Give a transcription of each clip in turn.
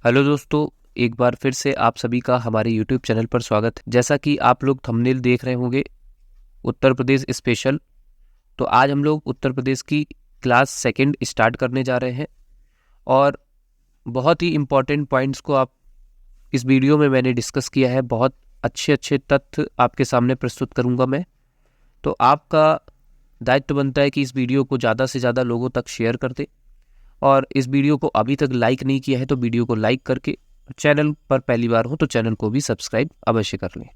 Hello दोस्तों, एक बार फिर से आप सभी का हमारे यूट्यूब चैनल पर स्वागत है। जैसा कि आप लोग थंबनेल देख रहे होंगे, उत्तर प्रदेश स्पेशल। तो आज हम लोग उत्तर प्रदेश की क्लास सेकंड स्टार्ट करने जा रहे हैं और बहुत ही इम्पॉर्टेंट पॉइंट्स को आप इस वीडियो में मैंने डिस्कस किया है। बहुत अच्छे अच्छे तथ्य आपके सामने प्रस्तुत करूँगा मैं। तो आपका दायित्व बनता है कि इस वीडियो को ज़्यादा से ज़्यादा लोगों तक शेयर कर दें, और इस वीडियो को अभी तक लाइक नहीं किया है तो वीडियो को लाइक करके, चैनल पर पहली बार हो तो चैनल को भी सब्सक्राइब अवश्य कर लें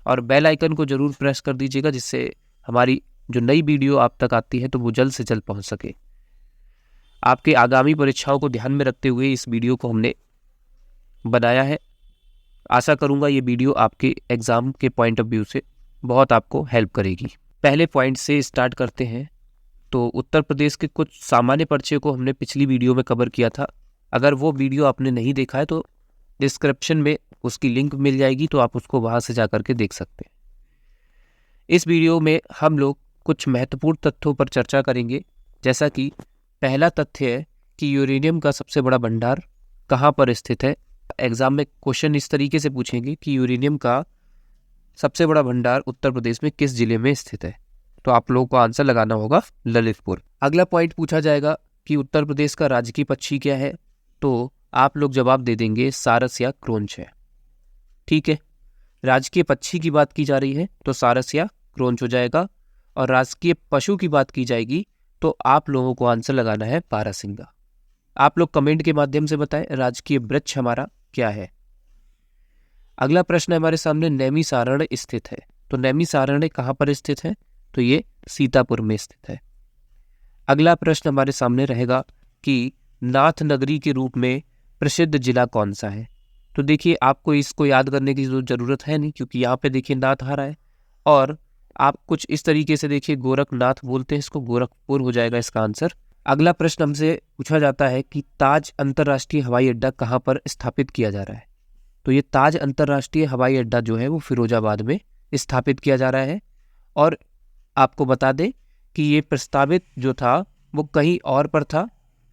और बेल आइकन को जरूर प्रेस कर दीजिएगा, जिससे हमारी जो नई वीडियो आप तक आती है तो वो जल्द से जल्द पहुंच सके। आपके आगामी परीक्षाओं को ध्यान में रखते हुए इस वीडियो को हमने बनाया है। आशा करूंगा ये वीडियो आपके एग्ज़ाम के पॉइंट ऑफ व्यू से बहुत आपको हेल्प करेगी। पहले पॉइंट से स्टार्ट करते हैं। तो उत्तर प्रदेश के कुछ सामान्य परिचय को हमने पिछली वीडियो में कवर किया था। अगर वो वीडियो आपने नहीं देखा है तो डिस्क्रिप्शन में उसकी लिंक मिल जाएगी, तो आप उसको वहाँ से जा कर के देख सकते हैं। इस वीडियो में हम लोग कुछ महत्वपूर्ण तथ्यों पर चर्चा करेंगे, जैसा कि पहला तथ्य है कि यूरेनियम का सबसे बड़ा भंडार कहाँ पर स्थित है। एग्जाम में क्वेश्चन इस तरीके से पूछेंगे कि यूरेनियम का सबसे बड़ा भंडार उत्तर प्रदेश में किस जिले में स्थित है, तो आप लोगों को आंसर लगाना होगा ललितपुर। अगला पॉइंट पूछा जाएगा कि उत्तर प्रदेश का राजकीय पक्षी क्या है, तो आप लोग जवाब दे देंगे सारस या क्रोंच है। ठीक है, राजकीय पक्षी की बात की जा रही है तो सारस या क्रोंच हो जाएगा, और राजकीय पशु की बात की जाएगी तो आप लोगों को आंसर लगाना है बारहसिंगा। आप लोग कमेंट के माध्यम से बताएं राजकीय वृक्ष हमारा क्या है। अगला प्रश्न हमारे सामने नैमिषारण्य स्थित है, तो नैमिषारण्य कहाँ पर स्थित है, तो ये सीतापुर में स्थित है। अगला प्रश्न हमारे सामने रहेगा कि नाथ नगरी के रूप में प्रसिद्ध जिला कौन सा है। तो देखिए, आपको इसको याद करने की जरूरत है नहीं, क्योंकि यहाँ पे देखिए नाथ आ रहा है और आप कुछ इस तरीके से देखिए गोरखनाथ बोलते हैं इसको, गोरखपुर हो जाएगा इसका आंसर। अगला प्रश्न हमसे पूछा जाता है कि ताज अंतर्राष्ट्रीय हवाई अड्डा कहाँ पर स्थापित किया जा रहा है। तो ये ताज अंतर्राष्ट्रीय हवाई अड्डा जो है वो फिरोजाबाद में स्थापित किया जा रहा है। और आपको बता दें कि ये प्रस्तावित जो था वो कहीं और पर था,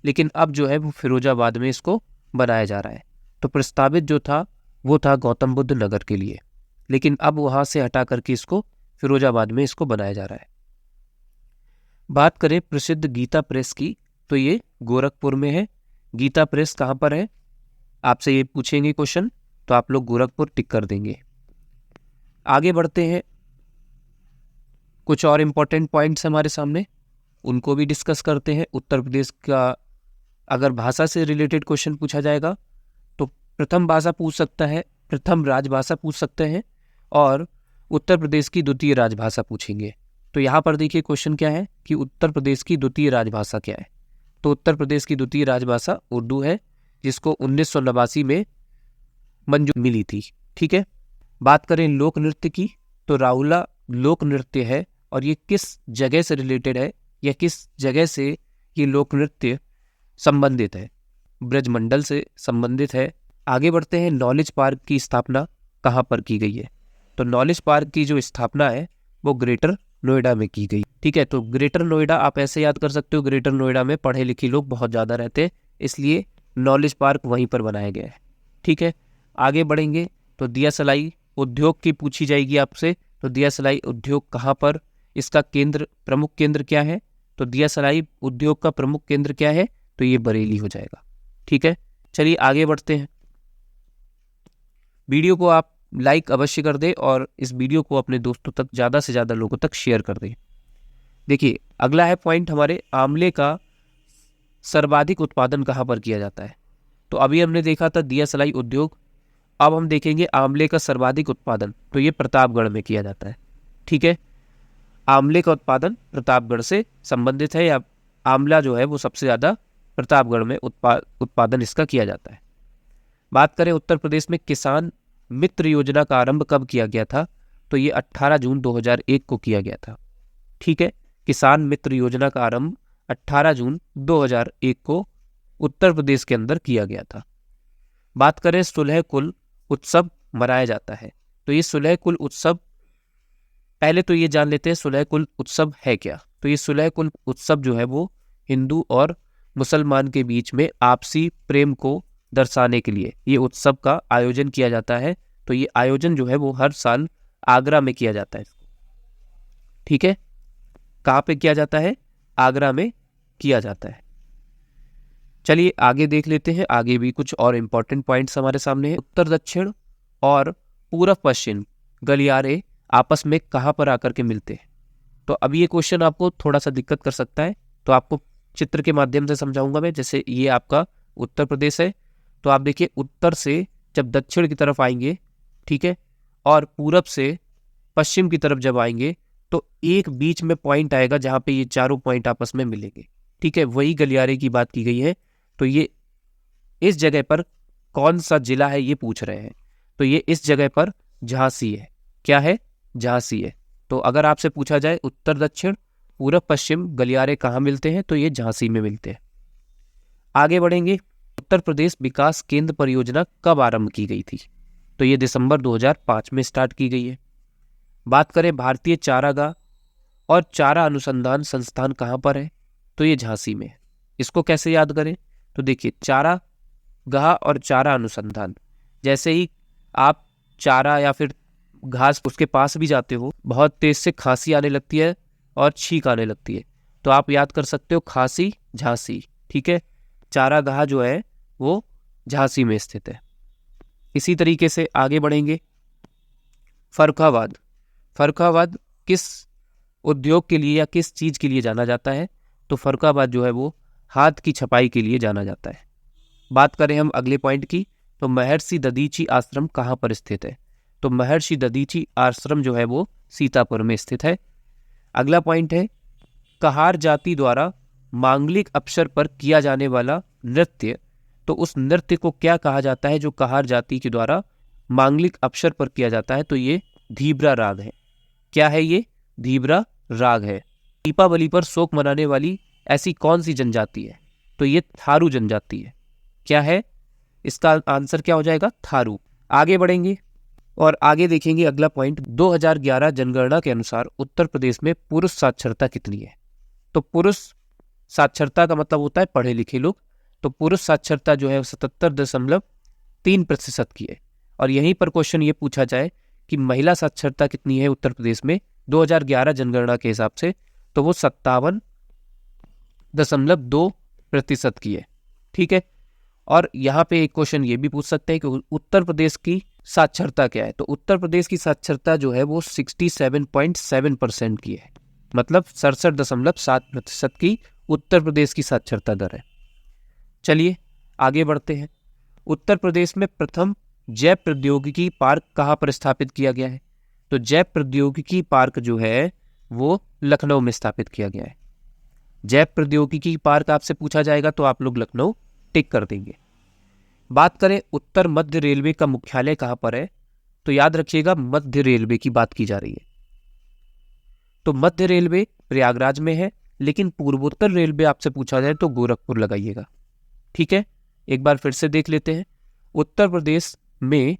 लेकिन अब जो है वो फिरोजाबाद में इसको बनाया जा रहा है। तो प्रस्तावित जो था वो था गौतम बुद्ध नगर के लिए, लेकिन अब वहाँ से हटा करके इसको फिरोजाबाद में इसको बनाया जा रहा है। बात करें प्रसिद्ध गीता प्रेस की, तो ये गोरखपुर में है। गीता प्रेस कहाँ पर है, आपसे ये पूछेंगे क्वेश्चन, तो आप लोग गोरखपुर टिक कर देंगे। आगे बढ़ते हैं, कुछ और इम्पोर्टेंट पॉइंट्स हमारे सामने, उनको भी डिस्कस करते हैं। उत्तर प्रदेश का अगर भाषा से रिलेटेड क्वेश्चन पूछा जाएगा तो प्रथम भाषा पूछ सकता है, प्रथम राजभाषा पूछ सकते हैं, और उत्तर प्रदेश की द्वितीय राजभाषा पूछेंगे। तो यहाँ पर देखिए क्वेश्चन क्या है कि उत्तर प्रदेश की द्वितीय राजभाषा क्या है। तो उत्तर प्रदेश की द्वितीय राजभाषा उर्दू है, जिसको 1989 में मंजूरी मिली थी। ठीक है, बात करें लोक नृत्य की, तो राहुला लोक नृत्य है, और ये किस जगह से रिलेटेड है या किस जगह से ये लोक नृत्य संबंधित है, ब्रजमंडल से संबंधित है। आगे बढ़ते हैं, नॉलेज पार्क की स्थापना कहाँ पर की गई है। तो नॉलेज पार्क की जो स्थापना है वो ग्रेटर नोएडा में की गई। ठीक है, तो ग्रेटर नोएडा आप ऐसे याद कर सकते हो, ग्रेटर नोएडा में पढ़े लिखे लोग बहुत ज़्यादा रहते हैं, इसलिए नॉलेज पार्क वहीं पर बनाया गया है। ठीक है, आगे बढ़ेंगे तो दिया सलाई उद्योग की पूछी जाएगी आपसे। तो दिया सलाई उद्योग कहाँ पर, इसका केंद्र, प्रमुख केंद्र क्या है। तो दिया सलाई उद्योग का प्रमुख केंद्र क्या है, तो ये बरेली हो जाएगा। ठीक है, चलिए आगे बढ़ते हैं। वीडियो को आप लाइक अवश्य कर दें और इस वीडियो को अपने दोस्तों तक, ज़्यादा से ज़्यादा लोगों तक शेयर कर दें। देखिए, अगला है पॉइंट हमारे, आंवले का सर्वाधिक उत्पादन कहाँ पर किया जाता है। तो अभी हमने देखा था दिया सलाई उद्योग, अब हम देखेंगे आंवले का सर्वाधिक उत्पादन, तो ये प्रतापगढ़ में किया जाता है। ठीक है, आंवले का उत्पादन प्रतापगढ़ से संबंधित है, या आंवला जो है वो सबसे ज़्यादा प्रतापगढ़ में उत्पादन इसका किया जाता है। बात करें उत्तर प्रदेश में किसान मित्र योजना का आरंभ कब किया गया था, तो ये 18 जून 2001 को किया गया था। ठीक है, किसान मित्र योजना का आरंभ 18 जून 2001 को उत्तर प्रदेश के अंदर किया गया था। बात करें सुलह कुल उत्सव मनाया जाता है, तो ये सुलह कुल उत्सव, पहले तो ये जान लेते हैं सुलह कुल उत्सव है क्या। तो ये सुलह कुल उत्सव जो है वो हिंदू और मुसलमान के बीच में आपसी प्रेम को दर्शाने के लिए ये उत्सव का आयोजन किया जाता है। तो ये आयोजन जो है वो हर साल आगरा में किया जाता है। ठीक है, कहाँ पे किया जाता है? आगरा में किया जाता है। चलिए आगे देख लेते हैं, आगे भी कुछ और इम्पोर्टेंट पॉइंट्स हमारे सामने हैं। उत्तर दक्षिण और पूर्व पश्चिम गलियारे आपस में कहाँ पर आकर के मिलते हैं? तो अब ये क्वेश्चन आपको थोड़ा सा दिक्कत कर सकता है, तो आपको चित्र के माध्यम से समझाऊंगा मैं। जैसे ये आपका उत्तर प्रदेश है, तो आप देखिए उत्तर से जब दक्षिण की तरफ आएंगे, ठीक है, और पूरब से पश्चिम की तरफ जब आएंगे तो एक बीच में पॉइंट आएगा जहाँ पे ये चारों पॉइंट आपस में मिलेंगे। ठीक है, वही गलियारे की बात की गई है। तो ये इस जगह पर कौन सा जिला है ये पूछ रहे हैं। तो ये इस जगह पर झांसी है। क्या है? झांसी है। तो अगर आपसे पूछा जाए उत्तर दक्षिण पूर्व पश्चिम गलियारे कहाँ मिलते हैं, तो ये झांसी में मिलते हैं। आगे बढ़ेंगे। उत्तर प्रदेश विकास केंद्र परियोजना कब आरंभ की गई थी? तो ये दिसंबर 2005 में स्टार्ट की गई है। बात करें भारतीय चारागाह और चारा अनुसंधान संस्थान कहाँ पर है? तो ये झांसी में है। इसको कैसे याद करें? तो देखिए चारागाह और चारा अनुसंधान, जैसे ही आप चारा या फिर घास उसके पास भी जाते हो, बहुत तेज से खांसी आने लगती है और छींक आने लगती है, तो आप याद कर सकते हो खांसी झांसी। ठीक है, चारागाह जो है वो झांसी में स्थित है। इसी तरीके से आगे बढ़ेंगे। फर्रुखाबाद, फर्रुखाबाद किस उद्योग के लिए या किस चीज के लिए जाना जाता है? तो फर्रुखाबाद जो है वो हाथ की छपाई के लिए जाना जाता है। बात करें हम अगले पॉइंट की, तो महर्षि दधीची आश्रम कहाँ पर स्थित है? तो महर्षि दधीची आश्रम जो है वो सीतापुर में स्थित है। अगला पॉइंट है कहार जाति द्वारा मांगलिक अवसर पर किया जाने वाला नृत्य, तो उस नृत्य को क्या कहा जाता है जो कहार जाति के द्वारा मांगलिक अवसर पर किया जाता है? तो ये धीबरा राग है। क्या है ये? धीबरा राग है। दीपावली पर शोक मनाने वाली ऐसी कौन सी जनजाति है? तो ये थारू जनजाति है। क्या है? इसका आंसर क्या हो जाएगा? थारू। आगे बढ़ेंगे और आगे देखेंगे अगला पॉइंट। 2011 जनगणना के अनुसार उत्तर प्रदेश में पुरुष साक्षरता कितनी है? तो पुरुष साक्षरता का मतलब होता है पढ़े लिखे लोग। तो पुरुष साक्षरता जो है 77.3% की है। और यहीं पर क्वेश्चन ये पूछा जाए कि महिला साक्षरता कितनी है उत्तर प्रदेश में 2011 जनगणना के हिसाब से, तो वो 57.2% की है। ठीक है, और यहाँ पे एक क्वेश्चन ये भी पूछ सकते हैं कि उत्तर प्रदेश की साक्षरता क्या है? तो उत्तर प्रदेश की साक्षरता जो है वो 67.7% की है, मतलब 67.7% की उत्तर प्रदेश की साक्षरता दर है। चलिए आगे बढ़ते हैं। उत्तर प्रदेश में प्रथम जैव प्रौद्योगिकी पार्क कहाँ पर स्थापित किया गया है? तो जैव प्रौद्योगिकी पार्क जो है वो लखनऊ में स्थापित किया गया है। जैव प्रौद्योगिकी पार्क आपसे पूछा जाएगा तो आप लोग लखनऊ टिक कर देंगे। बात करें उत्तर मध्य रेलवे का मुख्यालय कहाँ पर है? तो याद रखिएगा मध्य रेलवे की बात की जा रही है। तो मध्य रेलवे प्रयागराज में है, लेकिन पूर्वोत्तर रेलवे आपसे पूछा जाए तो गोरखपुर लगाइएगा। ठीक है, एक बार फिर से देख लेते हैं। उत्तर प्रदेश में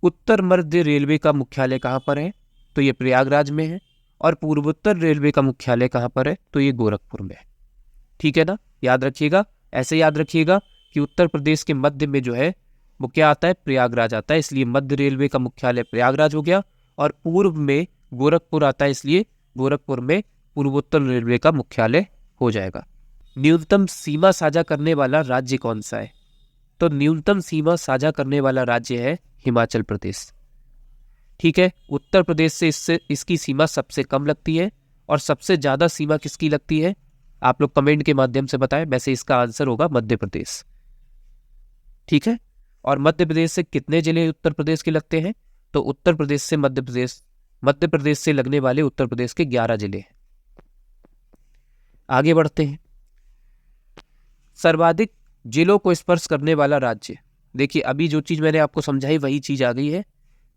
उत्तर मध्य रेलवे का मुख्यालय कहाँ पर है? तो ये प्रयागराज में है। और पूर्वोत्तर रेलवे का मुख्यालय कहाँ पर है? तो ये गोरखपुर में है। ठीक है ना, याद रखिएगा। ऐसे याद रखिएगा कि उत्तर प्रदेश के मध्य में जो है वो क्या आता है? प्रयागराज आता है, इसलिए मध्य रेलवे का मुख्यालय प्रयागराज हो गया। और पूर्व में गोरखपुर आता है, इसलिए गोरखपुर में पूर्वोत्तर रेलवे का मुख्यालय हो जाएगा। न्यूनतम सीमा साझा करने वाला राज्य कौन सा है? तो न्यूनतम सीमा साझा करने वाला राज्य है हिमाचल प्रदेश। ठीक है, उत्तर प्रदेश से इसकी सीमा सबसे कम लगती है और सबसे ज्यादा सीमा किसकी लगती है? आप लोग कमेंट के माध्यम से बताएं। वैसे इसका आंसर होगा मध्य प्रदेश। ठीक है, और मध्य प्रदेश से कितने जिले उत्तर प्रदेश के लगते हैं? तो उत्तर प्रदेश से मध्य प्रदेश से लगने वाले उत्तर प्रदेश के 11 जिले हैं। आगे बढ़ते हैं। सर्वाधिक जिलों को स्पर्श करने वाला राज्य, देखिए अभी जो चीज मैंने आपको समझाई वही चीज आ गई है।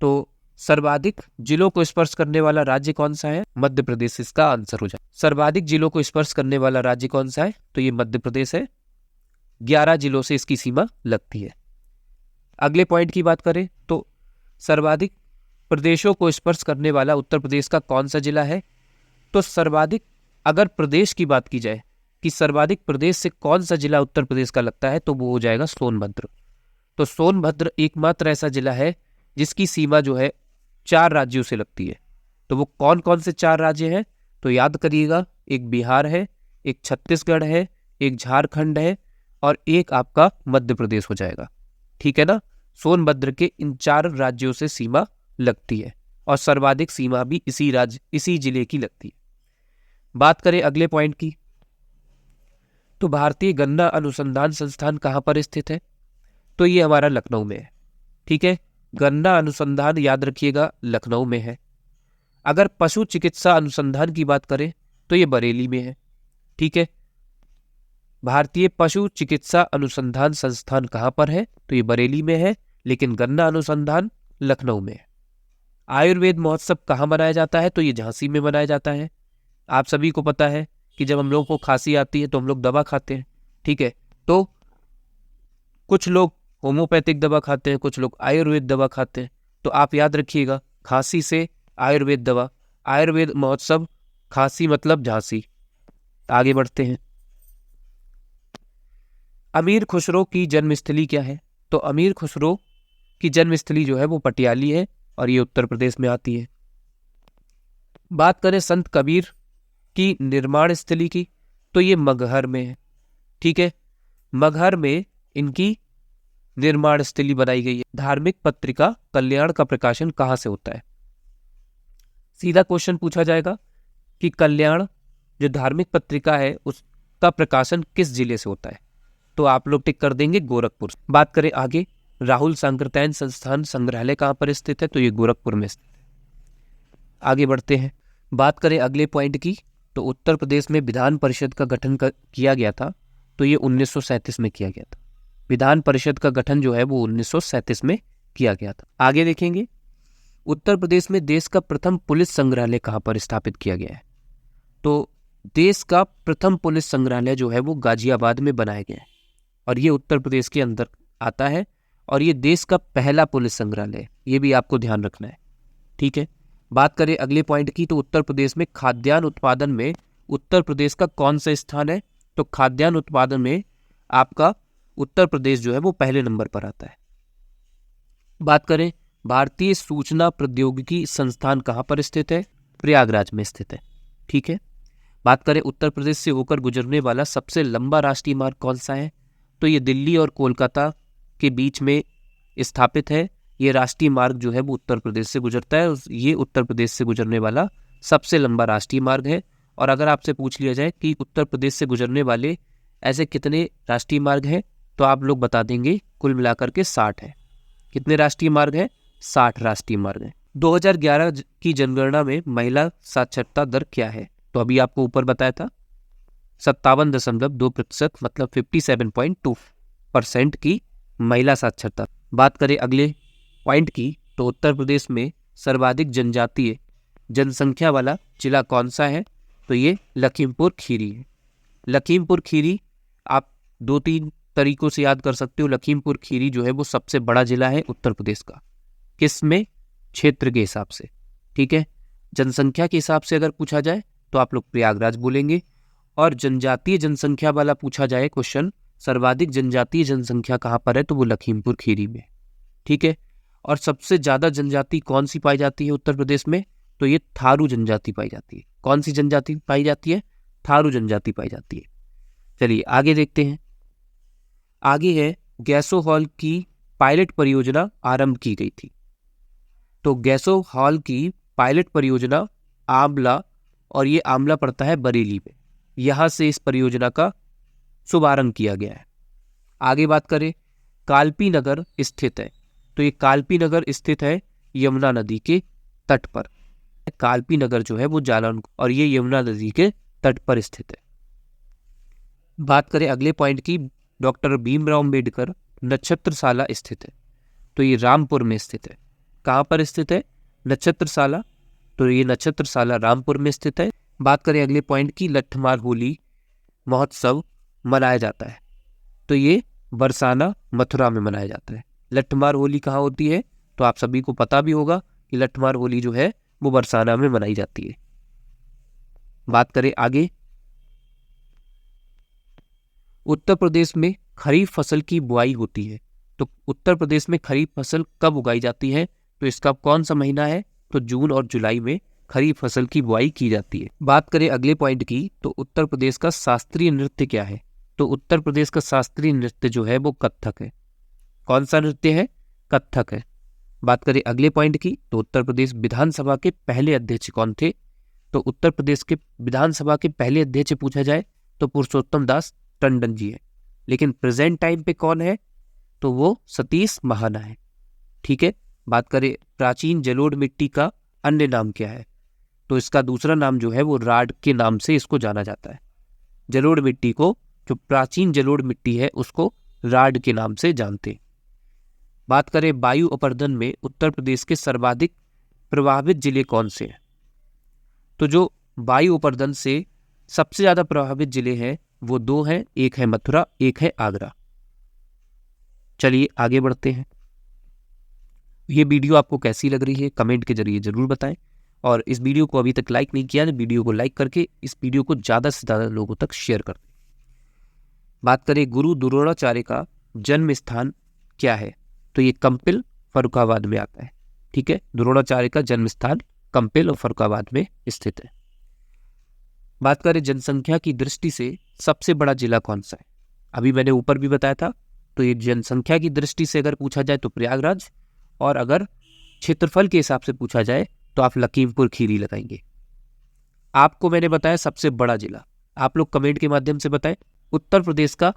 तो सर्वाधिक जिलों को स्पर्श करने वाला राज्य कौन सा है? मध्य प्रदेश इसका आंसर हो जाए। सर्वाधिक जिलों को स्पर्श करने वाला राज्य कौन सा है? तो ये मध्य प्रदेश है। 11 जिलों से इसकी सीमा लगती है। अगले पॉइंट की बात करें तो सर्वाधिक प्रदेशों को स्पर्श करने वाला उत्तर प्रदेश का कौन सा जिला है? तो सर्वाधिक अगर प्रदेश की बात की जाए कि सर्वाधिक प्रदेश से कौन सा जिला उत्तर प्रदेश का लगता है, तो वो हो जाएगा सोनभद्र। तो सोनभद्र एकमात्र ऐसा जिला है जिसकी सीमा जो है 4 राज्यों से लगती है। तो वो कौन कौन से 4 राज्य हैं, तो याद करिएगा, एक बिहार है, एक छत्तीसगढ़ है, एक झारखंड है और एक आपका मध्य प्रदेश हो जाएगा। ठीक है ना। सोनभद्र के इन 4 राज्यों से सीमा लगती है और सर्वाधिक सीमा भी इसी जिले की लगती है। बात करें अगले पॉइंट की, तो भारतीय गन्ना अनुसंधान संस्थान कहाँ पर स्थित है, तो ये हमारा लखनऊ में है। ठीक है, गन्ना अनुसंधान याद रखिएगा लखनऊ में है। अगर पशु चिकित्सा अनुसंधान की बात करें तो ये बरेली में है। ठीक है, भारतीय पशु चिकित्सा अनुसंधान संस्थान कहाँ पर है, तो ये बरेली में है, लेकिन गन्ना अनुसंधान लखनऊ में है। आयुर्वेद महोत्सव कहाँ मनाया जाता है, तो ये झांसी में मनाया जाता है। आप सभी को पता है कि जब हम लोगों को खांसी आती है तो हम लोग दवा खाते हैं। ठीक है, तो कुछ लोग होम्योपैथिक दवा खाते हैं, कुछ लोग आयुर्वेद दवा खाते हैं। तो आप याद रखिएगा, खांसी से आयुर्वेद दवा, आयुर्वेद महोत्सव, खांसी मतलब झांसी। आगे बढ़ते हैं। अमीर खुसरो की जन्मस्थली क्या है, तो अमीर खुसरो की जन्मस्थली जो है वो पटियाली है और ये उत्तर प्रदेश में आती है। बात करें संत कबीर की निर्माण स्थली की, तो ये मगहर में है। ठीक है, मगहर में इनकी निर्माण स्थली बनाई गई है। धार्मिक पत्रिका कल्याण का प्रकाशन कहाँ से होता है, सीधा क्वेश्चन पूछा जाएगा कि कल्याण जो धार्मिक पत्रिका है उसका प्रकाशन किस जिले से होता है, तो आप लोग टिक कर देंगे गोरखपुर। बात करें आगे, राहुल सांकृत्यायन संस्थान संग्रहालय कहाँ पर स्थित है, तो ये गोरखपुर में स्थित है। आगे बढ़ते हैं। बात करें अगले पॉइंट की, तो उत्तर प्रदेश में विधान परिषद का गठन किया गया था, तो ये 1937 में किया गया था। विधान परिषद का गठन जो है वो 1937 में किया गया था। आगे देखेंगे, उत्तर प्रदेश में देश का प्रथम पुलिस संग्रहालय कहाँ पर स्थापित किया गया है, तो देश का प्रथम पुलिस संग्रहालय जो है वो गाजियाबाद में बनाया गया है और ये उत्तर प्रदेश के अंदर आता है और ये देश का पहला पुलिस संग्रहालय है, ये भी आपको ध्यान रखना है। ठीक है, बात करें अगले पॉइंट की, तो उत्तर प्रदेश में खाद्यान्न उत्पादन में उत्तर प्रदेश का कौन सा स्थान है, तो खाद्यान्न उत्पादन में आपका उत्तर प्रदेश जो है वो पहले नंबर पर आता है। बात करें भारतीय सूचना प्रौद्योगिकी संस्थान कहाँ पर स्थित है, प्रयागराज में स्थित है। ठीक है, बात करें उत्तर प्रदेश से होकर गुजरने वाला सबसे लंबा राष्ट्रीय मार्ग कौन सा है, तो ये दिल्ली और कोलकाता के बीच में स्थापित है। ये राष्ट्रीय मार्ग जो है वो उत्तर प्रदेश से गुजरता है, ये उत्तर प्रदेश से गुजरने वाला सबसे लंबा राष्ट्रीय मार्ग है। और अगर आपसे पूछ लिया जाए कि उत्तर प्रदेश से गुजरने वाले ऐसे कितने राष्ट्रीय मार्ग हैं, तो आप लोग बता देंगे कुल मिलाकर के 60 है। कितने राष्ट्रीय मार्ग हैं, 60 राष्ट्रीय मार्ग हैं। 2011 की जनगणना में महिला साक्षरता दर क्या है, तो अभी आपको ऊपर बताया था 57.2%, मतलब 57.2% की महिला साक्षरता। बात करें अगले पॉइंट की, तो उत्तर प्रदेश में सर्वाधिक जनजातीय जनसंख्या वाला जिला कौन सा है, तो ये लखीमपुर खीरी है। लखीमपुर खीरी आप 2-3 तरीकों से याद कर सकते हो। लखीमपुर खीरी जो है वो सबसे बड़ा जिला है उत्तर प्रदेश का, किस में, क्षेत्र के हिसाब से। ठीक है, जनसंख्या के हिसाब से अगर पूछा जाए तो आप लोग प्रयागराज बोलेंगे, और जनजातीय जनसंख्या वाला पूछा जाए क्वेश्चन, सर्वाधिक जनजातीय जनसंख्या कहाँ पर है, तो वो लखीमपुर खीरी में। ठीक है, और सबसे ज्यादा जनजाति कौन सी पाई जाती है उत्तर प्रदेश में, तो ये थारू जनजाति पाई जाती है। कौन सी जनजाति पाई जाती है, थारू जनजाति पाई जाती है। चलिए आगे देखते हैं। आगे है गैसो हॉल की पायलट परियोजना आरंभ की गई थी, तो गैसो हॉल की पायलट परियोजना आंवला, और ये आंवला पड़ता है बरेली में, यहां से इस परियोजना का शुभारंभ किया गया है। आगे बात करें, कालपी नगर स्थित है, तो ये कालपी नगर स्थित है यमुना नदी के तट पर। कालपी नगर जो है वो जालौन, और ये यमुना नदी के तट पर स्थित है। बात करें अगले पॉइंट की, डॉक्टर भीमराव अंबेडकर नक्षत्रशाला स्थित है, तो ये रामपुर में स्थित है। कहाँ पर स्थित है, नक्षत्रशाला, तो ये नक्षत्रशाला रामपुर में स्थित है। बात करें अगले पॉइंट की, लट्ठमार होली महोत्सव मनाया जाता है, तो ये बरसाना मथुरा में मनाया जाता है। लट्ठमार होली कहाँ होती है, तो आप सभी को पता भी होगा कि लट्ठमार होली जो है वो बरसाना में मनाई जाती है। बात करें आगे, उत्तर प्रदेश में खरीफ फसल की बुआई होती है। तो उत्तर प्रदेश में खरीफ फसल कब उगाई जाती है? तो इसका कौन सा महीना है? तो जून और जुलाई में खरीफ फसल की बुआई की जाती है। बात करें अगले पॉइंट की, तो उत्तर प्रदेश का शास्त्रीय नृत्य क्या है? तो उत्तर प्रदेश का शास्त्रीय नृत्य जो है वो कथक है। कौन सा नृत्य है? कथक है। बात करें अगले पॉइंट की, तो उत्तर प्रदेश विधानसभा के पहले अध्यक्ष कौन थे? तो उत्तर प्रदेश के विधानसभा के पहले अध्यक्ष पूछा जाए तो पुरुषोत्तम दास टंडन जी है। लेकिन प्रेजेंट टाइम पे कौन है? तो वो सतीश महाना है। ठीक है। बात करें प्राचीन जलोढ़ मिट्टी का अन्य नाम क्या है? तो इसका दूसरा नाम जो है वो राड के नाम से इसको जाना जाता है। जलोढ़ मिट्टी को, जो प्राचीन जलोढ़ मिट्टी है, उसको राड के नाम से जानते हैं। बात करें वायु अपर्दन में उत्तर प्रदेश के सर्वाधिक प्रभावित जिले कौन से हैं? तो जो वायु अपर्दन से सबसे ज्यादा प्रभावित जिले हैं वो दो हैं, एक है मथुरा, एक है आगरा। चलिए आगे बढ़ते हैं। ये वीडियो आपको कैसी लग रही है कमेंट के जरिए जरूर बताएं, और इस वीडियो को अभी तक लाइक नहीं किया तो वीडियो को लाइक करके इस वीडियो को ज़्यादा से ज़्यादा लोगों तक शेयर कर दें। बात करें गुरु द्रोणाचार्य का जन्म स्थान क्या है? तो ये कंपिल फर्रुखाबाद में आता है। ठीक है, द्रोणाचार्य का जन्म स्थान कंपिल और फर्रुखाबाद में स्थित है। बात करें जनसंख्या की दृष्टि से सबसे बड़ा जिला कौन सा है? अभी मैंने ऊपर भी बताया था, तो ये जनसंख्या की दृष्टि से अगर पूछा जाए तो प्रयागराज, और अगर क्षेत्रफल के हिसाब से पूछा जाए तो आप लखीमपुर खीरी लगाएंगे। आपको मैंने बताया सबसे बड़ा जिला, आप लोग कमेंट के माध्यम से बताएं उत्तर प्रदेश का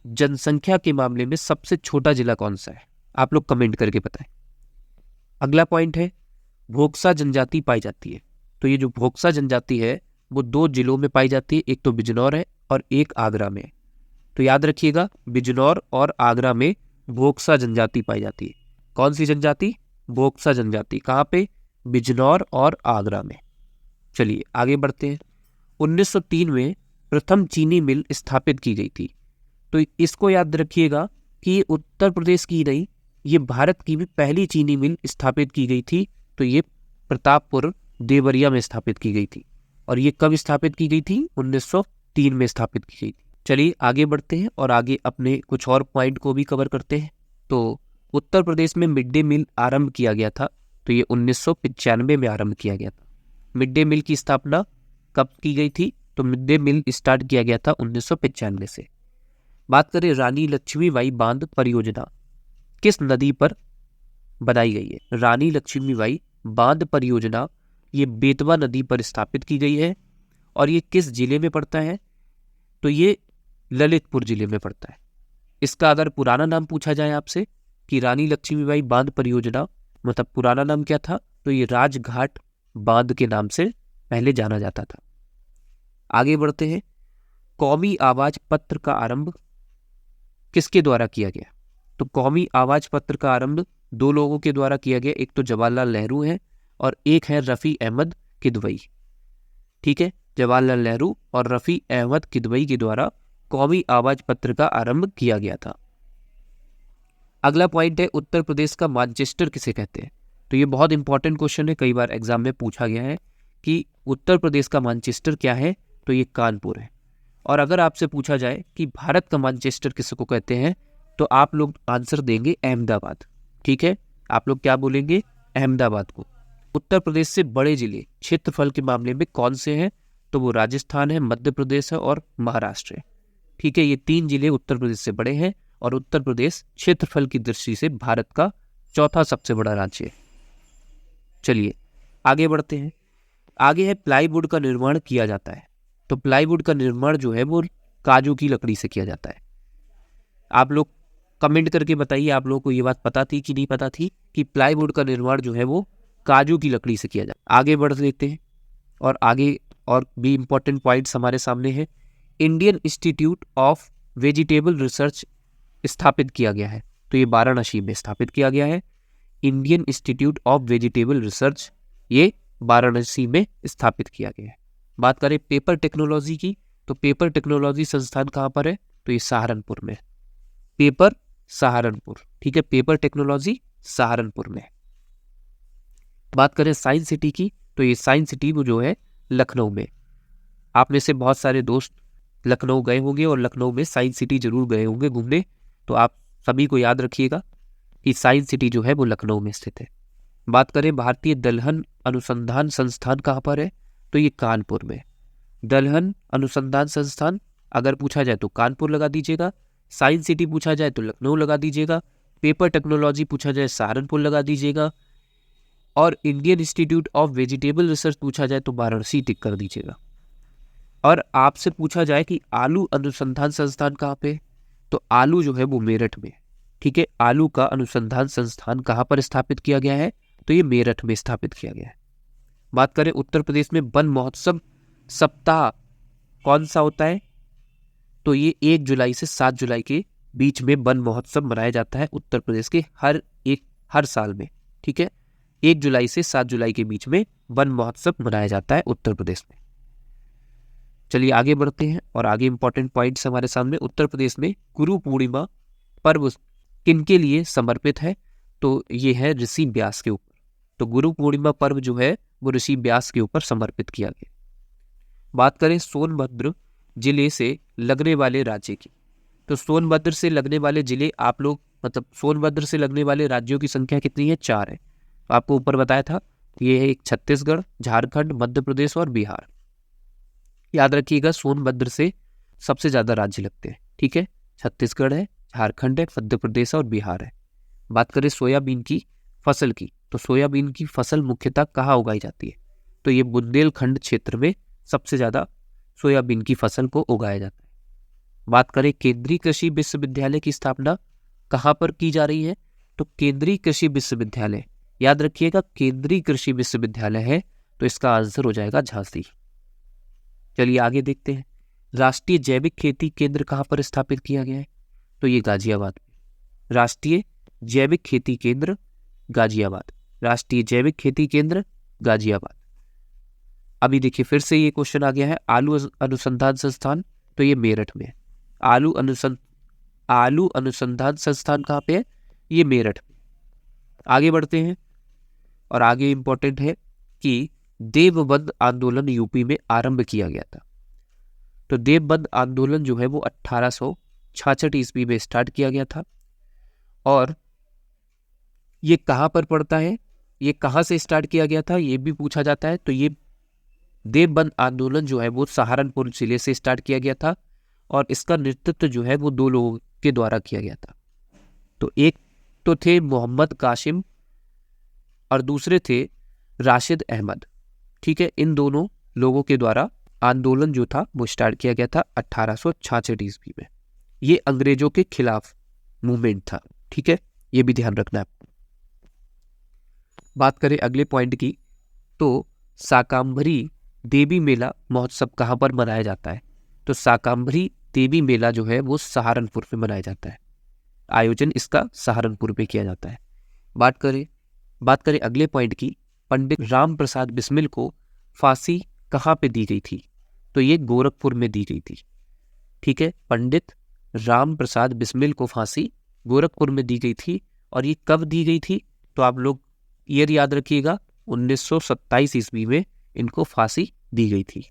जनसंख्या के मामले में सबसे छोटा जिला कौन सा है? आप लोग कमेंट करके बताएं। अगला पॉइंट है भोक्सा जनजाति पाई जाती है। तो ये जो भोक्सा जनजाति है वो दो जिलों में पाई जाती है, एक तो बिजनौर है और एक आगरा में है। तो याद रखिएगा, बिजनौर और आगरा में भोक्सा जनजाति पाई जाती है। कौन सी जनजाति? भोक्सा जनजाति। कहाँ पे? बिजनौर और आगरा में। चलिए आगे बढ़ते हैं। 1903 में प्रथम चीनी मिल स्थापित की गई थी। तो इसको याद रखिएगा कि ये उत्तर प्रदेश की नहीं, ये भारत की भी पहली चीनी मिल स्थापित की गई थी। तो ये प्रतापपुर देवरिया में स्थापित की गई थी। और ये कब स्थापित की गई थी? 1903 में स्थापित की गई थी। चलिए आगे बढ़ते हैं और आगे अपने कुछ और पॉइंट को भी कवर करते हैं। तो उत्तर प्रदेश में मिड डे मील आरंभ किया गया था। तो ये 1995 में आरंभ किया गया था। मिड डे मील की स्थापना कब की गई थी? तो मिड डे मील स्टार्ट किया गया था 1995 से। बात करें रानी लक्ष्मीबाई बांध परियोजना किस नदी पर बनाई गई है? रानी लक्ष्मीबाई बांध परियोजना ये बेतवा नदी पर स्थापित की गई है। और ये किस जिले में पड़ता है? तो ये ललितपुर जिले में पड़ता है। इसका अगर पुराना नाम पूछा जाए आपसे कि रानी लक्ष्मीबाई बांध परियोजना मतलब पुराना नाम क्या था, तो ये राजघाट बांध के नाम से पहले जाना जाता था। आगे बढ़ते हैं। कौमी आवाज पत्र का आरंभ किसके द्वारा किया गया? तो कौमी आवाज पत्र का आरंभ दो लोगों के द्वारा किया गया, एक तो जवाहरलाल नेहरू है और एक है रफ़ी अहमद किदवई। ठीक है, जवाहरलाल नेहरू और रफ़ी अहमद किदवई के द्वारा कौमी आवाज पत्र का आरंभ किया गया था। अगला पॉइंट है उत्तर प्रदेश का मैनचेस्टर किसे कहते हैं? तो ये बहुत इंपॉर्टेंट क्वेश्चन है, कई बार एग्जाम में पूछा गया है कि उत्तर प्रदेश का मैनचेस्टर क्या है? तो ये कानपुर है। और अगर आपसे पूछा जाए कि भारत का मैनचेस्टर किसको कहते हैं, तो आप लोग आंसर देंगे अहमदाबाद। ठीक है, आप लोग क्या बोलेंगे? अहमदाबाद को। उत्तर प्रदेश से बड़े जिले क्षेत्रफल के मामले में कौन से हैं? तो वो राजस्थान है, मध्य प्रदेश है और महाराष्ट्र है। ठीक है, ये तीन जिले उत्तर प्रदेश से बड़े हैं और उत्तर प्रदेश क्षेत्रफल की दृष्टि से भारत का चौथा सबसे बड़ा राज्य है। चलिए आगे बढ़ते हैं। आगे है प्लाईवुड का निर्माण किया जाता है। तो प्लाईवुड का निर्माण जो है वो काजू की लकड़ी से किया जाता है। आप लोग कमेंट करके बताइए, आप लोगों को ये बात पता थी कि नहीं पता थी कि प्लाईवुड का निर्माण जो है वो काजू की लकड़ी से किया जाता है। आगे बढ़ लेते हैं और आगे और भी इंपॉर्टेंट पॉइंट्स हमारे सामने हैं। Indian institute of vegetable research स्थापित किया गया है। तो ये वाराणसी में स्थापित किया गया है। Indian institute of vegetable research ये वाराणसी में स्थापित किया गया है। बात करें पेपर टेक्नोलॉजी की, तो पेपर टेक्नोलॉजी संस्थान कहाँ पर है? तो ये सहारनपुर में। पेपर सहारनपुर। ठीक है, पेपर टेक्नोलॉजी सहारनपुर में। बात करें साइंस सिटी की, तो ये साइंस सिटी वो जो है लखनऊ में। आप में से बहुत सारे दोस्त लखनऊ गए होंगे और लखनऊ में साइंस सिटी जरूर गए होंगे घूमने। तो आप सभी को याद रखिएगा कि साइंस सिटी जो है वो लखनऊ में स्थित है। बात करें भारतीय दलहन अनुसंधान संस्थान कहाँ पर है, तो ये कानपुर में। दलहन अनुसंधान संस्थान अगर पूछा जाए तो कानपुर लगा दीजिएगा, साइंस सिटी पूछा जाए तो लखनऊ लगा दीजिएगा, पेपर टेक्नोलॉजी पूछा जाए सहारनपुर लगा दीजिएगा, और Indian institute of vegetable research पूछा जाए तो वाराणसी टिक कर दीजिएगा। और आपसे पूछा जाए कि आलू अनुसंधान संस्थान कहाँ पे, तो आलू जो है वो मेरठ में। ठीक है, आलू का अनुसंधान संस्थान कहाँ पर स्थापित किया गया है, तो ये मेरठ में स्थापित किया गया है। बात करें उत्तर प्रदेश में वन महोत्सव सप्ताह कौन सा होता है, तो ये 1 जुलाई से 7 जुलाई के बीच में वन महोत्सव मनाया जाता है उत्तर प्रदेश के हर साल में। ठीक है, 1 जुलाई से 7 जुलाई के बीच में वन महोत्सव मनाया जाता है उत्तर प्रदेश में। चलिए आगे बढ़ते हैं और आगे इंपॉर्टेंट पॉइंट्स हमारे सामने। उत्तर प्रदेश में गुरु पूर्णिमा पर्व किनके लिए समर्पित है, तो ये है ऋषि व्यास के ऊपर। तो गुरु पूर्णिमा पर्व जो है वो ऋषि व्यास के ऊपर समर्पित किया गया। बात करें सोनभद्र जिले से लगने वाले राज्य की, तो सोनभद्र से लगने वाले जिले आप लोग सोनभद्र से लगने वाले राज्यों की संख्या कितनी है, 4 है। तो आपको ऊपर बताया था ये है एक छत्तीसगढ़, झारखंड, मध्य प्रदेश और बिहार। याद रखिएगा सोनभद्र से सबसे ज्यादा राज्य लगते हैं। ठीक है, छत्तीसगढ़ है, झारखंड है, मध्य प्रदेश और बिहार है। बात करें सोयाबीन की फसल की, तो सोयाबीन की फसल मुख्यतः कहाँ उगाई जाती है, तो ये बुंदेलखंड क्षेत्र में सबसे ज्यादा सोयाबीन की फसल को उगाया जाता है। बात करें केंद्रीय कृषि विश्वविद्यालय की स्थापना कहाँ पर की जा रही है, तो केंद्रीय कृषि विश्वविद्यालय, याद रखिएगा केंद्रीय कृषि विश्वविद्यालय है, तो इसका आंसर हो जाएगा झांसी। चलिए आगे देखते हैं। राष्ट्रीय जैविक खेती केंद्र कहाँ पर स्थापित किया गया है, तो ये गाजियाबाद में। राष्ट्रीय जैविक खेती केंद्र गाजियाबाद, राष्ट्रीय जैविक खेती केंद्र गाजियाबाद। अभी देखिए फिर से ये क्वेश्चन आ गया है, आलू अनुसंधान संस्थान, तो ये मेरठ में है। आलू अनुसंधान संस्थान कहाँ पे है, ये मेरठ में। आगे बढ़ते हैं और आगे इंपॉर्टेंट है कि देवबंद आंदोलन यूपी में आरंभ किया गया था। तो देवबंद आंदोलन जो है वो 1866 ईस्वी में स्टार्ट किया गया था। और ये कहाँ पर पड़ता है, ये कहाँ से स्टार्ट किया गया था, ये भी पूछा जाता है। तो ये देवबंद आंदोलन जो है वो सहारनपुर जिले से स्टार्ट किया गया था और इसका नेतृत्व जो है वो 2 लोगों के द्वारा किया गया था। तो एक तो थे मोहम्मद कासिम और दूसरे थे राशिद अहमद। ठीक है, इन दोनों लोगों के द्वारा आंदोलन जो था वो स्टार्ट किया गया था 1866 ईस्वी में। ये अंग्रेजों के खिलाफ मूवमेंट था। ठीक है, ये भी ध्यान रखना है। बात करें अगले पॉइंट की, तो शाकंभरी देवी मेला महोत्सव कहाँ पर मनाया जाता है, तो शाकंभरी देवी मेला जो है वो सहारनपुर में मनाया जाता है। आयोजन इसका सहारनपुर में किया जाता है। बात करें अगले पॉइंट की, पंडित राम प्रसाद बिस्मिल को फांसी कहाँ पे दी गई थी, तो ये गोरखपुर में दी गई थी। ठीक है, पंडित राम प्रसाद बिस्मिल को फांसी गोरखपुर में दी गई थी। और ये कब दी गई थी, तो आप लोग ईयर याद रखिएगा, 1927 ईस्वी में इनको फांसी दी गई थी।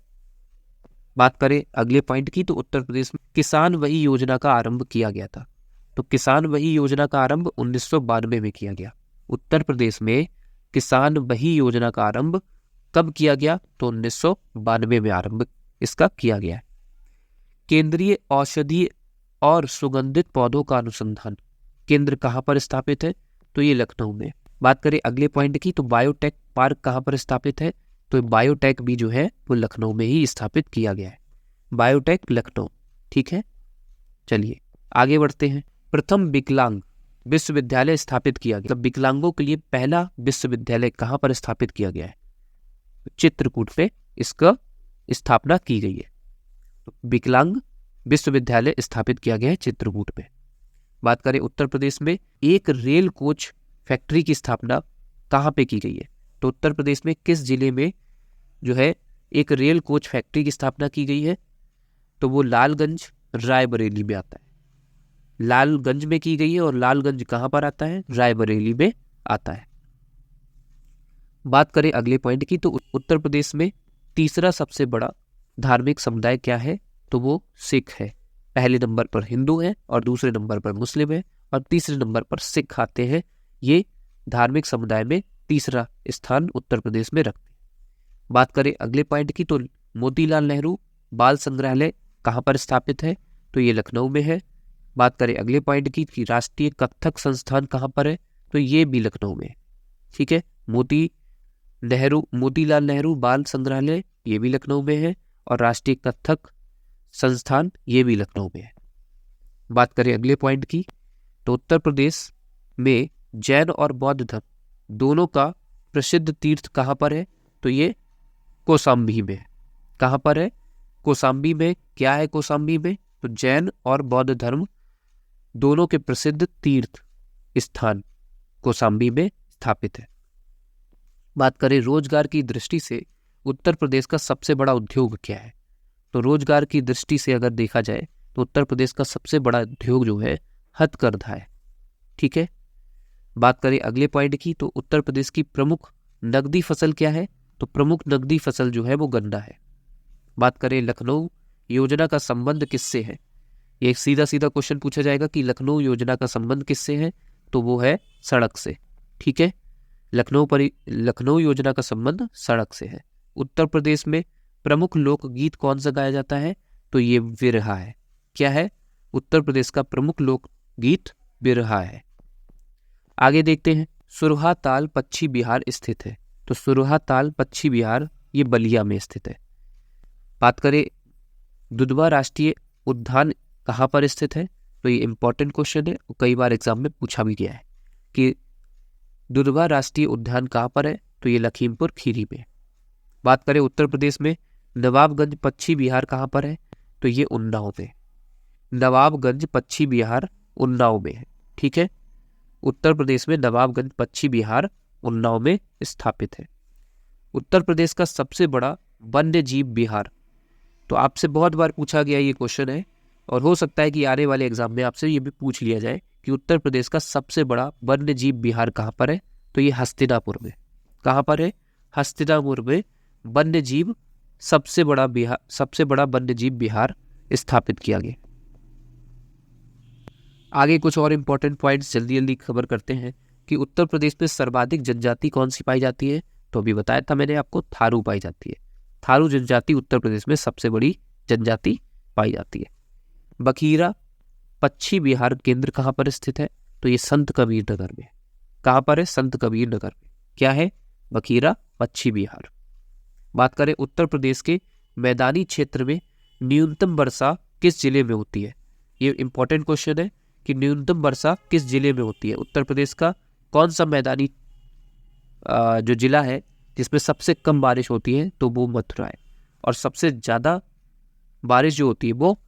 बात करें अगले पॉइंट की, तो उत्तर प्रदेश में किसान वही योजना का आरंभ किया गया था। तो किसान वही योजना का आरंभ 1992 में किया गया। उत्तर प्रदेश में किसान वही योजना का आरंभ कब किया गया, तो 1992 में आरंभ इसका किया गया है। केंद्रीय औषधीय और सुगंधित पौधों का अनुसंधान केंद्र कहाँ पर स्थापित है, तो ये लखनऊ में। बात करें अगले पॉइंट की, तो बायोटेक पार्क कहाँ पर स्थापित है, तो बायोटेक भी जो है वो लखनऊ में ही स्थापित किया गया है। बायोटेक लखनऊ। ठीक है, चलिए आगे बढ़ते हैं। प्रथम विकलांग विश्वविद्यालय स्थापित किया गया, मतलब विकलांगों के लिए पहला विश्वविद्यालय कहाँ पर स्थापित किया गया है, चित्रकूट पे इसका स्थापना की गई है। विकलांग विश्वविद्यालय स्थापित किया गया है चित्रकूट में। बात करें उत्तर प्रदेश में एक रेल कोच फैक्ट्री की स्थापना कहाँ पे की गई है, तो उत्तर प्रदेश में किस जिले में जो है एक रेल कोच फैक्ट्री की स्थापना की गई है, तो वो लालगंज रायबरेली में आता है। लालगंज में की गई है और लालगंज कहाँ पर आता है, रायबरेली में आता है। बात करें अगले पॉइंट की, तो उत्तर प्रदेश में तीसरा सबसे बड़ा धार्मिक समुदाय क्या है, तो वो सिख है। पहले नंबर पर हिंदू है और दूसरे नंबर पर मुस्लिम है और तीसरे नंबर पर सिख आते हैं। ये धार्मिक समुदाय में तीसरा स्थान उत्तर प्रदेश में रखते हैं। बात करें अगले पॉइंट की, तो मोतीलाल नेहरू बाल संग्रहालय कहाँ पर स्थापित है, तो ये लखनऊ में है। बात करें अगले पॉइंट की कि राष्ट्रीय कथक संस्थान कहाँ पर है, तो ये भी लखनऊ में है। ठीक है, मोतीलाल नेहरू बाल संग्रहालय ये भी लखनऊ में है और राष्ट्रीय कथक संस्थान ये भी लखनऊ में है। बात करें अगले पॉइंट की, तो उत्तर प्रदेश में जैन और बौद्ध धर्म दोनों का प्रसिद्ध तीर्थ कहाँ पर है, तो ये कौशाम्बी में है। कहाँ पर है, कौशाम्बी में। क्या है कौशाम्बी में, तो जैन और बौद्ध धर्म दोनों के प्रसिद्ध तीर्थ स्थान कौशाम्बी में स्थापित है। बात करें रोजगार की दृष्टि से उत्तर प्रदेश का सबसे बड़ा उद्योग क्या है, तो रोजगार की दृष्टि से अगर देखा जाए तो उत्तर प्रदेश का सबसे बड़ा उद्योग जो है हथकरघा है। ठीक है, बात करें अगले पॉइंट की, तो उत्तर प्रदेश की प्रमुख नकदी फसल क्या है, तो प्रमुख नकदी फसल जो है वो गन्ना है। बात करें लखनऊ योजना का संबंध किससे है, ये एक सीधा सीधा क्वेश्चन पूछा जाएगा कि लखनऊ योजना का संबंध किससे है, तो वो है सड़क से। ठीक है, लखनऊ योजना का संबंध सड़क से है। उत्तर प्रदेश में प्रमुख लोकगीत कौन सा गाया जाता है, तो ये बिरहा है। क्या है, उत्तर प्रदेश का प्रमुख लोकगीत बिरहा है। आगे देखते हैं, सुरहा ताल पश्चिम बिहार स्थित है, तो सुरहा ताल पश्चिम बिहार ये बलिया में स्थित है। बात करें दुधवा राष्ट्रीय उद्यान कहाँ पर स्थित है, तो ये इंपॉर्टेंट क्वेश्चन है और कई बार एग्जाम में पूछा भी गया है कि दुधवा राष्ट्रीय उद्यान कहाँ पर है, तो ये लखीमपुर खीरी में। बात करें उत्तर प्रदेश में नवाबगंज पश्चिम बिहार कहाँ पर है, तो ये उन्नाव में। नवाबगंज पश्चिम बिहार उन्नाव में है। ठीक है, उत्तर प्रदेश में नवाबगंज पश्चिम बिहार उन्नाव में स्थापित है। उत्तर प्रदेश का सबसे बड़ा वन्य जीव विहार, तो आपसे बहुत बार पूछा गया ये क्वेश्चन है और हो सकता है कि आने वाले एग्जाम में आपसे ये भी पूछ लिया जाए कि उत्तर प्रदेश का सबसे बड़ा वन्य जीव विहार कहाँ पर है, तो ये हस्तिनापुर में। कहाँ पर है, हस्तिनापुर में वन्य जीव सबसे बड़ा वन्य जीव विहार स्थापित किया गया। आगे कुछ और इंपॉर्टेंट पॉइंट्स जल्दी जल्दी खबर करते हैं कि उत्तर प्रदेश में सर्वाधिक जनजाति कौन सी पाई जाती है, तो अभी बताया था मैंने आपको, थारू पाई जाती है। थारू जनजाति उत्तर प्रदेश में सबसे बड़ी जनजाति पाई जाती है। बखीरा पश्चिम बिहार केंद्र कहाँ पर स्थित है, तो ये संत कबीर नगर में। कहाँ पर है, संत कबीर नगर में। क्या है, बखीरा पश्चिम बिहार। बात करें उत्तर प्रदेश के मैदानी क्षेत्र में न्यूनतम वर्षा किस जिले में होती है, ये इंपॉर्टेंट क्वेश्चन है कि न्यूनतम वर्षा किस जिले में होती है। उत्तर प्रदेश का कौन सा मैदानी जो जिला है जिसमें सबसे कम बारिश होती है, तो वो मथुरा है। और सबसे ज़्यादा बारिश जो होती है वो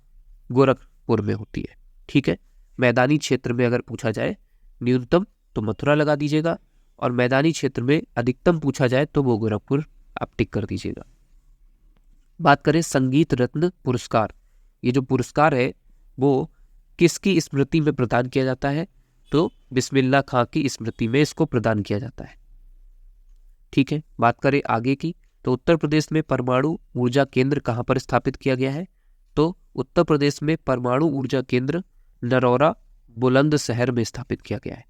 गोरखपुर में होती है। ठीक है, मैदानी क्षेत्र में अगर पूछा जाए न्यूनतम तो मथुरा लगा दीजिएगा और मैदानी क्षेत्र में अधिकतम पूछा जाए तो वो गोरखपुर आप टिक कर दीजिएगा। बात करें संगीत रत्न पुरस्कार, ये जो पुरस्कार है वो किसकी स्मृति में प्रदान किया जाता है, तो बिस्मिल्लाह खां की स्मृति में इसको प्रदान किया जाता है। ठीक है, बात करें आगे की, तो उत्तर प्रदेश में परमाणु ऊर्जा केंद्र कहाँ पर स्थापित किया गया है, तो उत्तर प्रदेश में परमाणु ऊर्जा केंद्र नरौरा बुलंदशहर में स्थापित किया गया है।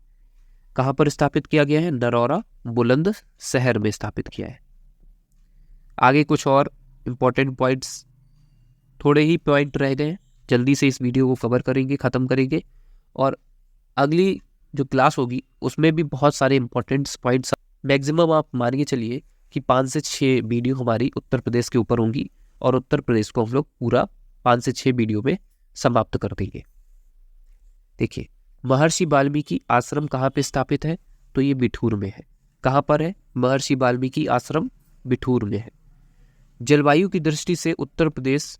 कहाँ पर स्थापित किया गया है, नरौरा बुलंदशहर में स्थापित किया है। आगे कुछ और इंपॉर्टेंट पॉइंट्स, थोड़े ही पॉइंट रह गए, जल्दी से इस वीडियो को कवर करेंगे, ख़त्म करेंगे और अगली जो क्लास होगी उसमें भी बहुत सारे इंपॉर्टेंट पॉइंट्स, मैक्सिमम आप मानिए चलिए कि 5 से 6 वीडियो हमारी उत्तर प्रदेश के ऊपर होंगी और उत्तर प्रदेश को हम लोग पूरा 5 से 6 वीडियो में समाप्त कर देंगे। देखिए, महर्षि वाल्मीकि आश्रम कहाँ पे स्थापित है, तो ये बिठूर में है। कहाँ पर है, महर्षि वाल्मीकि आश्रम बिठूर में है। जलवायु की दृष्टि से उत्तर प्रदेश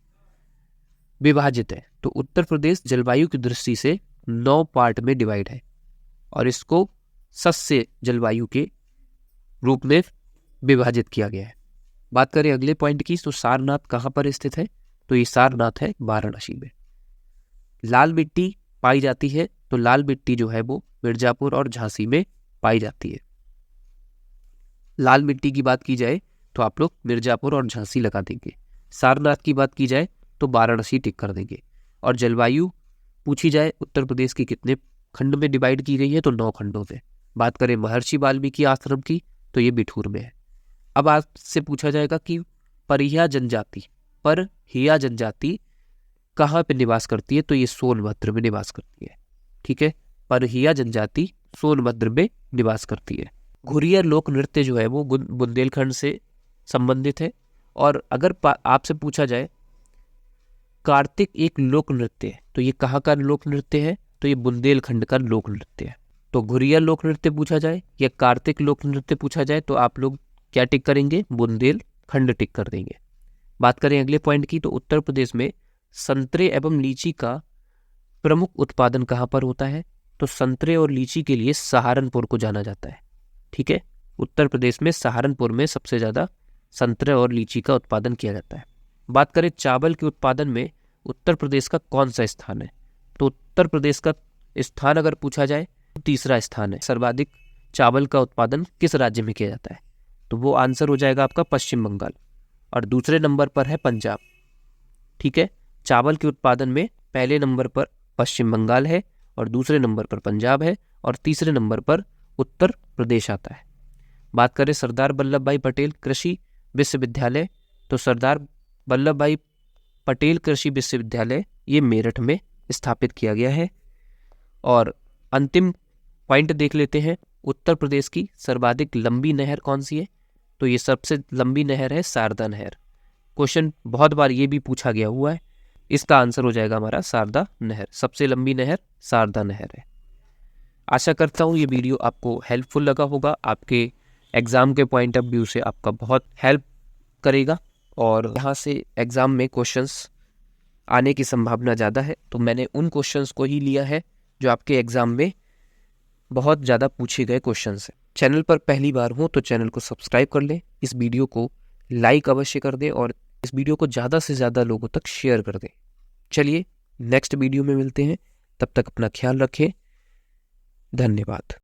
विभाजित है, तो उत्तर प्रदेश जलवायु की दृष्टि से 9 पार्ट में डिवाइड है और इसको सस्य जलवायु के रूप में विभाजित किया गया है। बात करें अगले पॉइंट की, तो सारनाथ कहाँ पर स्थित है, तो ये सारनाथ है वाराणसी में। लाल मिट्टी पाई जाती है, तो लाल मिट्टी जो है वो मिर्जापुर और झांसी में पाई जाती है। लाल मिट्टी की बात की जाए तो आप लोग मिर्जापुर और झांसी लगा देंगे। सारनाथ की बात की जाए तो वाराणसी टिक कर देंगे। और जलवायु पूछी जाए उत्तर प्रदेश की कितने खंड में डिवाइड की गई है, तो 9 खंडों में। बात करें महर्षि वाल्मीकि आश्रम की, तो ये बिठूर में है। अब आपसे पूछा जाएगा कि परहिया जनजाति कहाँ पे निवास करती है, तो ये सोनभद्र में निवास करती है। ठीक है, परहिया जनजाति सोनभद्र में निवास करती है। घुरियर लोक नृत्य जो है वो बुंदेलखंड से संबंधित है। और अगर आपसे पूछा जाए कार्तिक एक लोक नृत्य है, तो ये कहाँ का लोक नृत्य है, तो ये बुंदेलखंड का लोक नृत्य है। तो घुरियर लोक नृत्य पूछा जाए या कार्तिक लोक नृत्य पूछा जाए, तो आप लोग क्या टिक करेंगे, बुंदेलखंड टिक कर देंगे। बात करें अगले पॉइंट की, तो उत्तर प्रदेश में संतरे एवं लीची का प्रमुख उत्पादन कहाँ पर होता है, तो संतरे और लीची के लिए सहारनपुर को जाना जाता है। ठीक है, उत्तर प्रदेश में सहारनपुर में सबसे ज़्यादा संतरे और लीची का उत्पादन किया जाता है। बात करें चावल के उत्पादन में उत्तर प्रदेश का कौन सा स्थान है, तो उत्तर प्रदेश का स्थान अगर पूछा जाए तो तीसरा स्थान है। सर्वाधिक चावल का उत्पादन किस राज्य में किया जाता है, तो वो आंसर हो जाएगा आपका पश्चिम बंगाल। और दूसरे नंबर पर है पंजाब। ठीक है, चावल के उत्पादन में पहले नंबर पर पश्चिम बंगाल है और दूसरे नंबर पर पंजाब है और तीसरे नंबर पर उत्तर प्रदेश आता है। बात करें सरदार वल्लभ भाई पटेल कृषि विश्वविद्यालय, तो सरदार वल्लभ भाई पटेल कृषि विश्वविद्यालय ये मेरठ में स्थापित किया गया है। और अंतिम पॉइंट देख लेते हैं, उत्तर प्रदेश की सर्वाधिक लंबी नहर कौन सी है, तो ये सबसे लंबी नहर है शारदा नहर। क्वेश्चन बहुत बार ये भी पूछा गया हुआ है, इसका आंसर हो जाएगा हमारा शारदा नहर। सबसे लंबी नहर शारदा नहर है। आशा करता हूँ ये वीडियो आपको हेल्पफुल लगा होगा, आपके एग्ज़ाम के पॉइंट ऑफ व्यू से आपका बहुत हेल्प करेगा और यहाँ से एग्ज़ाम में क्वेश्चंस आने की संभावना ज़्यादा है। तो मैंने उन क्वेश्चंस को ही लिया है जो आपके एग्ज़ाम में बहुत ज़्यादा पूछे गए क्वेश्चंस हैं। चैनल पर पहली बार हो तो चैनल को सब्सक्राइब कर लें, इस वीडियो को लाइक अवश्य कर दें और इस वीडियो को ज़्यादा से ज़्यादा लोगों तक शेयर कर दें। चलिए नेक्स्ट वीडियो में मिलते हैं, तब तक अपना ख्याल रखें। धन्यवाद।